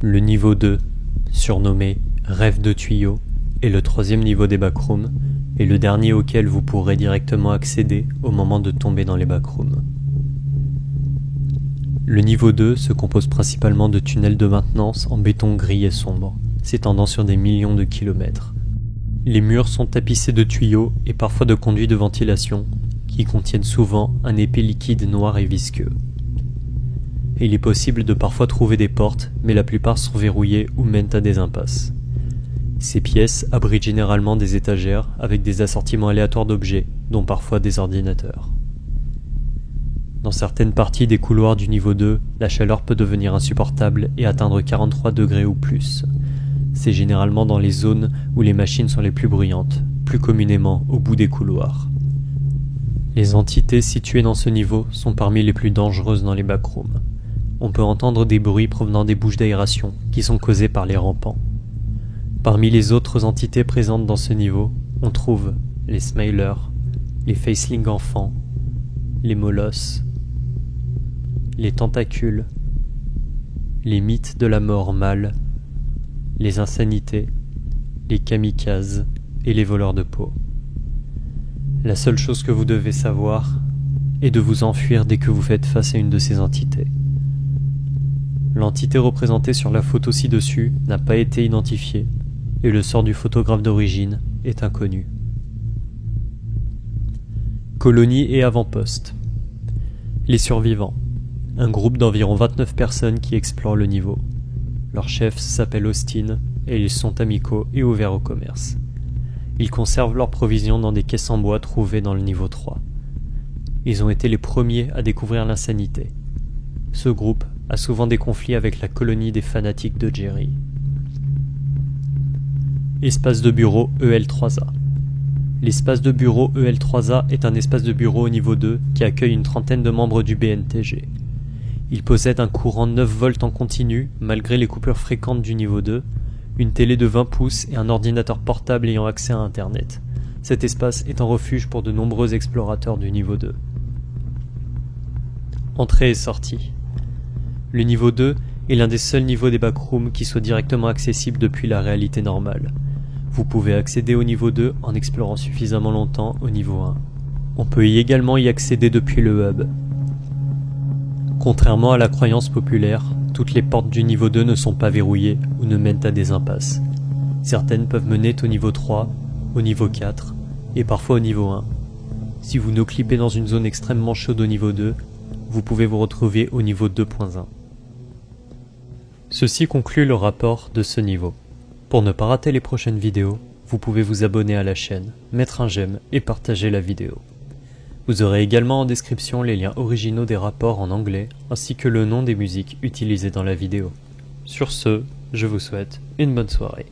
Le niveau 2, surnommé Rêve de tuyau, est le troisième niveau des backrooms et le dernier auquel vous pourrez directement accéder au moment de tomber dans les backrooms. Le niveau 2 se compose principalement de tunnels de maintenance en béton gris et sombre, s'étendant sur des millions de kilomètres. Les murs sont tapissés de tuyaux et parfois de conduits de ventilation qui contiennent souvent un épais liquide noir et visqueux. Il est possible de parfois trouver des portes, mais la plupart sont verrouillées ou mènent à des impasses. Ces pièces abritent généralement des étagères avec des assortiments aléatoires d'objets, dont parfois des ordinateurs. Dans certaines parties des couloirs du niveau 2, la chaleur peut devenir insupportable et atteindre 43 degrés ou plus. C'est généralement dans les zones où les machines sont les plus bruyantes, plus communément au bout des couloirs. Les entités situées dans ce niveau sont parmi les plus dangereuses dans les backrooms. On peut entendre des bruits provenant des bouches d'aération qui sont causés par les rampants. Parmi les autres entités présentes dans ce niveau, on trouve les Smilers, les Facelings enfants, les Molosses, les Tentacules, les Mythes de la mort mâle, les Insanités, les Kamikazes et les voleurs de peau. La seule chose que vous devez savoir est de vous enfuir dès que vous faites face à une de ces entités. L'entité représentée sur la photo ci-dessus n'a pas été identifiée et le sort du photographe d'origine est inconnu. Colonie et avant-poste. Les survivants. Un groupe d'environ 29 personnes qui explorent le niveau. Leur chef s'appelle Austin et ils sont amicaux et ouverts au commerce. Ils conservent leurs provisions dans des caisses en bois trouvées dans le niveau 3. Ils ont été les premiers à découvrir l'insanité. Ce groupe a souvent des conflits avec la colonie des fanatiques de Jerry. Espace de bureau EL3A. L'espace de bureau EL3A est un espace de bureau au niveau 2 qui accueille une trentaine de membres du BNTG. Il possède un courant 9 volts en continu malgré les coupures fréquentes du niveau 2, une télé de 20 pouces et un ordinateur portable ayant accès à Internet. Cet espace est un refuge pour de nombreux explorateurs du niveau 2. Entrée et sortie. Le niveau 2 est l'un des seuls niveaux des backrooms qui soit directement accessible depuis la réalité normale. Vous pouvez accéder au niveau 2 en explorant suffisamment longtemps au niveau 1. On peut également y accéder depuis le hub. Contrairement à la croyance populaire, toutes les portes du niveau 2 ne sont pas verrouillées ou ne mènent à des impasses. Certaines peuvent mener au niveau 3, au niveau 4 et parfois au niveau 1. Si vous no-clippez dans une zone extrêmement chaude au niveau 2, vous pouvez vous retrouver au niveau 2.1. Ceci conclut le rapport de ce niveau. Pour ne pas rater les prochaines vidéos, vous pouvez vous abonner à la chaîne, mettre un j'aime et partager la vidéo. Vous aurez également en description les liens originaux des rapports en anglais ainsi que le nom des musiques utilisées dans la vidéo. Sur ce, je vous souhaite une bonne soirée.